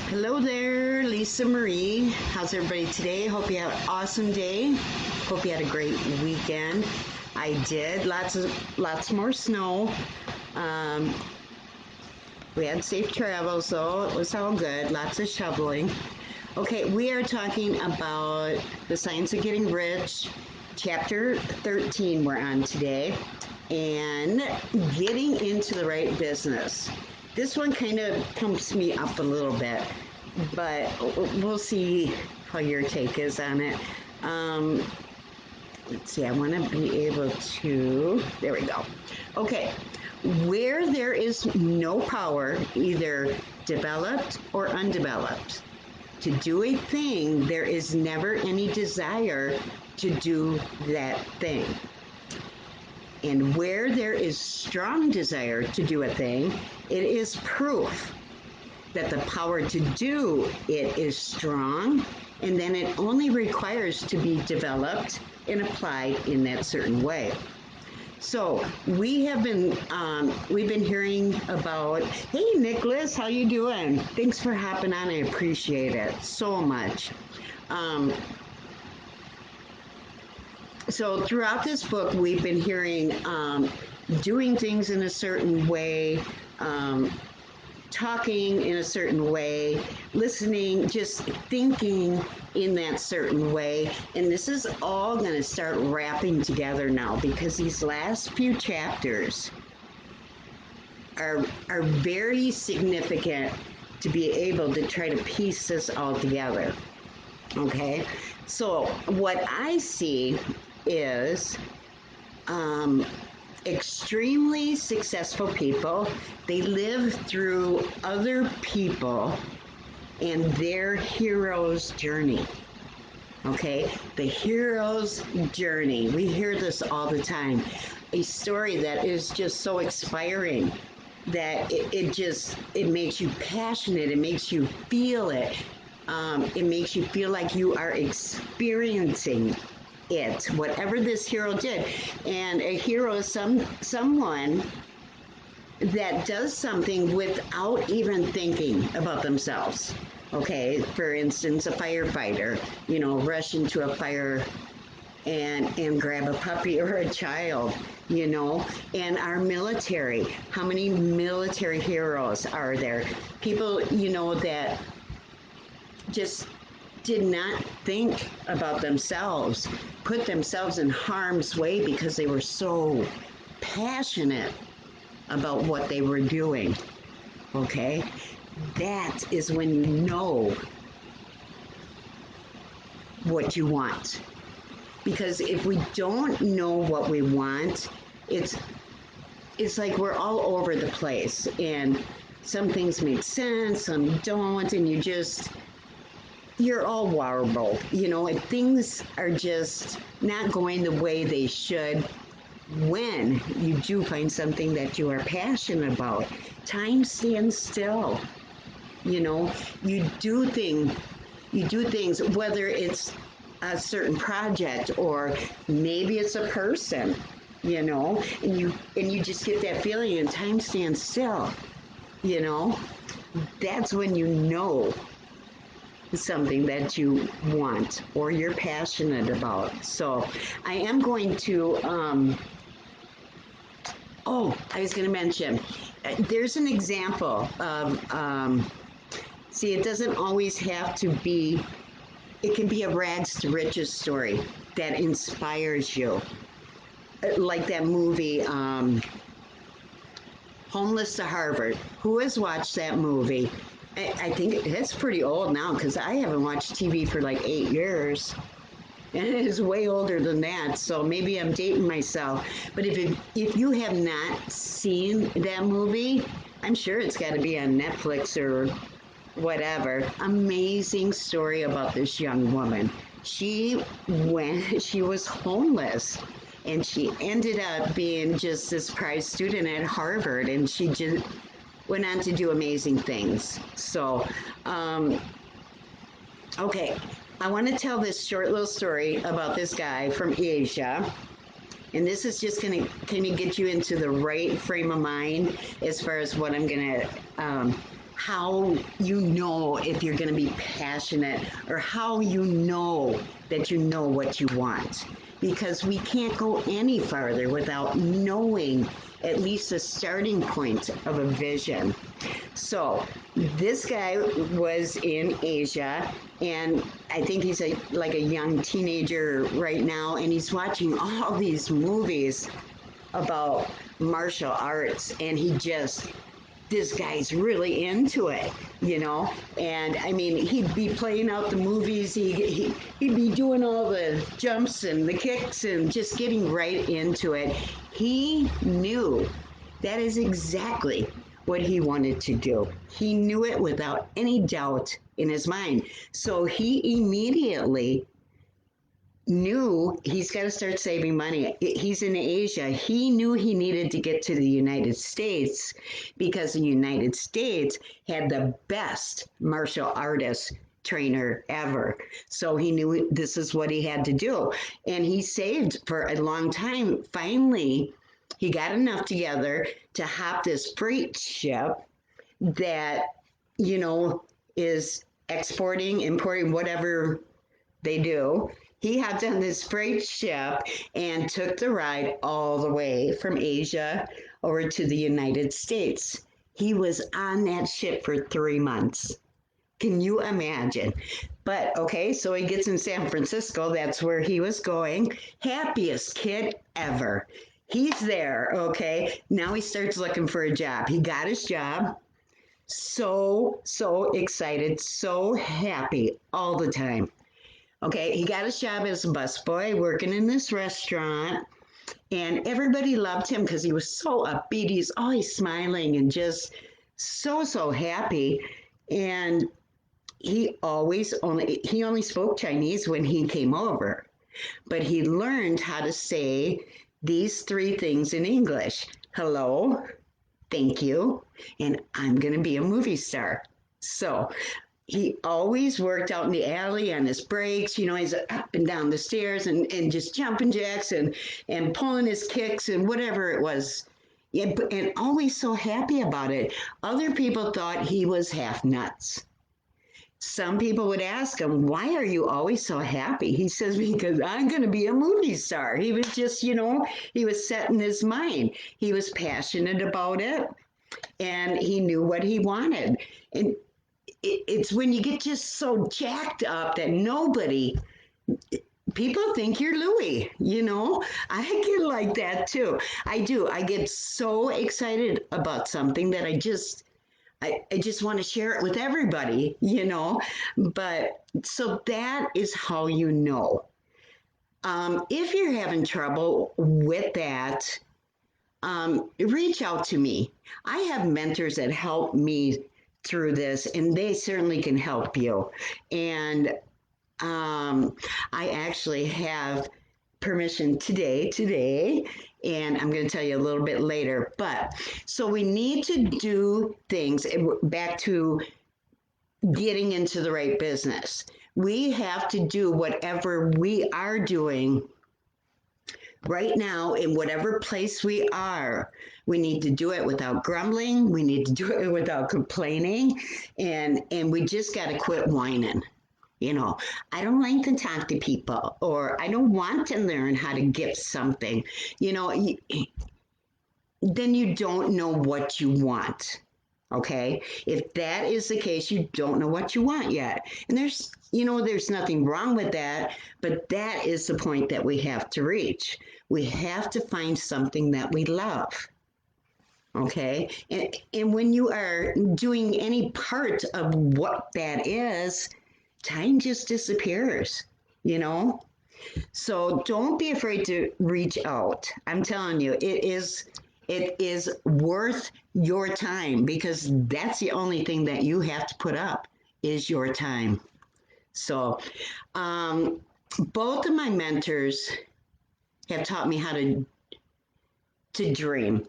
Hello there, LisaMarie. How's everybody today? Hope you had an awesome day. Hope you had a great weekend. I did. Lots more snow. Um, we had safe travels though. It was all good. Lots of shoveling. Okay, we are talking about the science of getting rich. Chapter 13 we're on today, and getting into the right business. This one kind of pumps me up a little bit, but we'll see how your take is on it. Let's see, I want to be able to, there we go. Okay, where there is no power, either developed or undeveloped, to do a thing, there is never any desire to do that thing. And where there is strong desire to do a thing, it is proof that the power to do it is strong, and then it only requires to be developed and applied in that certain way. So we've been hearing about, hey Nicholas, how you doing? Thanks for hopping on. I appreciate it so much. So throughout this book, we've been hearing doing things in a certain way, talking in a certain way, listening, just thinking in that certain way. And this is all going to start wrapping together now, because these last few chapters are very significant to be able to try to piece this all together. Okay? So what I see is extremely successful people. They live through other people and their hero's journey. Okay, the hero's journey. We hear this all the time. A story that is just so inspiring that it makes you passionate. It makes you feel it. It makes you feel like you are experiencing it, whatever this hero did. And a hero is someone that does something without even thinking about themselves. Okay, for instance, a firefighter, rush into a fire and grab a puppy or a child, and our military. How many military heroes are there? People, that just did not think about themselves, put themselves in harm's way because they were so passionate about what they were doing. Okay? That is when you know what you want. Because if we don't know what we want, it's like we're all over the place, and some things make sense, some don't, and you're all warbled, and things are just not going the way they should. When you do find something that you are passionate about, time stands still. You do things, whether it's a certain project or maybe it's a person, and you just get that feeling and time stands still, That's when you know something that you want or you're passionate about. So I am going to, I was going to mention, there's an example of, see, it doesn't always have to be, it can be a rags to riches story that inspires you. Like that movie, Homeless to Harvard. Who has watched that movie? I think it's pretty old now, because I haven't watched TV for like 8 years. And it is way older than that, so maybe I'm dating myself. But if you have not seen that movie, I'm sure it's got to be on Netflix or whatever. Amazing story about this young woman. She was homeless, and she ended up being just this prize student at Harvard, and she just went on to do amazing things. So, okay, I want to tell this short little story about this guy from Asia. And this is just going to kind of get you into the right frame of mind as far as what I'm going to how you know if you're going to be passionate or how you know that you know what you want. Because we can't go any farther without knowing at least a starting point of a vision. So this guy was in Asia, and I think he's like a young teenager right now, and he's watching all these movies about martial arts, and this guy's really into it, you know. And I mean, he'd be playing out the movies. He'd be doing all the jumps and the kicks and just getting right into it. He knew that is exactly what he wanted to do. He knew it without any doubt in his mind. So he immediately knew he's got to start saving money. He's in Asia. He knew he needed to get to the United States because the United States had the best martial artist trainer ever. So he knew this is what he had to do. And he saved for a long time. Finally, he got enough together to hop this freight ship that, you know, is exporting, importing, whatever they do. He hopped on this freight ship and took the ride all the way from Asia over to the United States. He was on that ship for 3 months. Can you imagine? But okay, so he gets in San Francisco. That's where he was going. Happiest kid ever. He's there, okay? Now he starts looking for a job. He got his job. So excited, so happy all the time. Okay, he got his job as a busboy working in this restaurant, and everybody loved him because he was so upbeat. He's always smiling and just so happy. And he only spoke Chinese when he came over, but he learned how to say these three things in English: hello, thank you, and I'm going to be a movie star. So he always worked out in the alley on his breaks. You know, he's up and down the stairs and just jumping jacks and pulling his kicks and whatever it was. Yeah, and always so happy about it. Other people thought he was half nuts. Some people would ask him, why are you always so happy? He says, because I'm going to be a movie star. He was just, you know, he was set in his mind. He was passionate about it and he knew what he wanted. And it's when you get just so jacked up that people think you're Louie, you know? I get like that too. I do. I get so excited about something that I just want to share it with everybody, you know? But so that is how you know. If you're having trouble with that, reach out to me. I have mentors that help me through this, and they certainly can help you. And I actually have permission today, and I'm going to tell you a little bit later. But so we need to do things back to getting into the right business. We have to do whatever we are doing right now in whatever place we are. We need to do it without grumbling. We need to do it without complaining, and we just got to quit whining. You know, I don't like to talk to people, or I don't want to learn how to gift something. You know, then you don't know what you want. Okay. If that is the case, you don't know what you want yet. And there's nothing wrong with that, but that is the point that we have to reach. We have to find something that we love. Okay. And when you are doing any part of what that is, time just disappears, you know? So don't be afraid to reach out. I'm telling you, it is worth your time because that's the only thing that you have to put up is your time. So um, both of my mentors have taught me how to dream.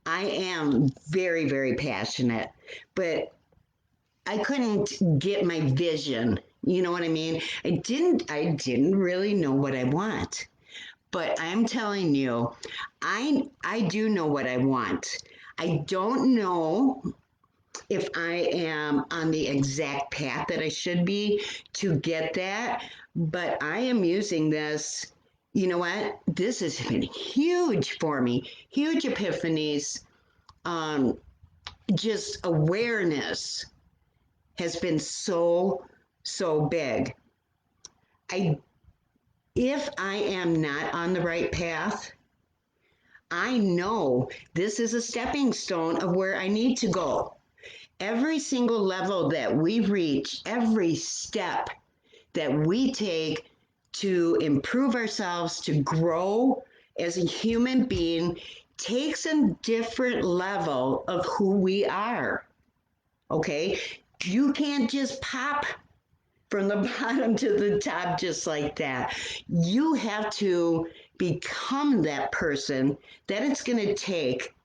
I am very passionate, but I couldn't get my vision. You know what I mean? I didn't really know what I want. But I'm telling you, I do know what I want. I don't know if I am on the exact path that I should be to get that, but I am using this. You know what? This has been huge for me. Huge epiphanies. Um, just awareness has been so big. I if I am not on the right path, I know this is a stepping stone of where I need to go. Every single level that we reach, every step that we take to improve ourselves, to grow as a human being, takes a different level of who we are. Okay? You can't just pop from the bottom to the top just like that. You have to become that person that it's going to take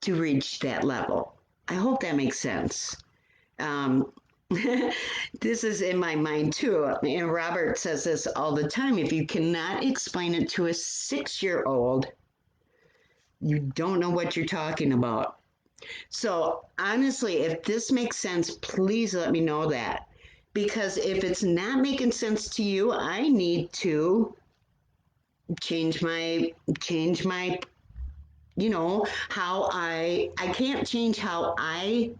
to reach that level. I hope that makes sense. Um, this is in my mind too. And Robert says this all the time. If you cannot explain it to a 6-year-old, you don't know what you're talking about. So, honestly, if this makes sense, please let me know that. Because if it's not making sense to you, I need to change my how I can't change how I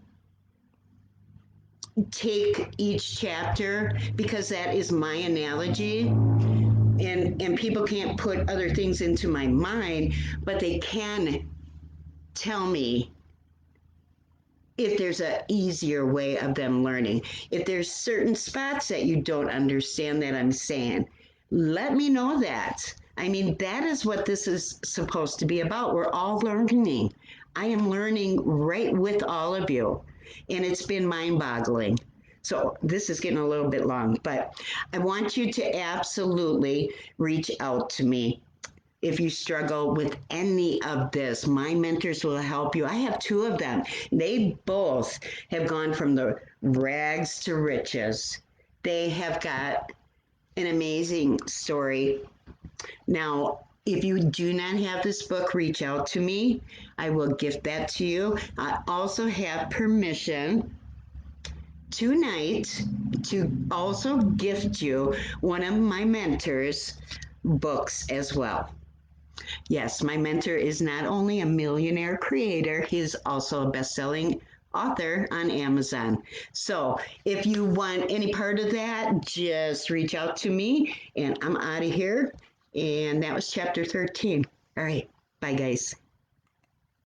take each chapter because that is my analogy, and people can't put other things into my mind, but they can tell me if there's an easier way of them learning. If there's certain spots that you don't understand that I'm saying, let me know that. I mean, that is what this is supposed to be about. We're all learning. I am learning right with all of you, and it's been mind boggling. So, this is getting a little bit long, but I want you to absolutely reach out to me if you struggle with any of this. My mentors will help you. I have 2 of them. They both have gone from the rags to riches. They have got an amazing story. Now, if you do not have this book, reach out to me. I will gift that to you. I also have permission tonight to also gift you one of my mentors' books as well. Yes, my mentor is not only a millionaire creator, he is also a best-selling author on Amazon. So if you want any part of that, just reach out to me and I'm out of here. And that was chapter 13. All right. Bye, guys.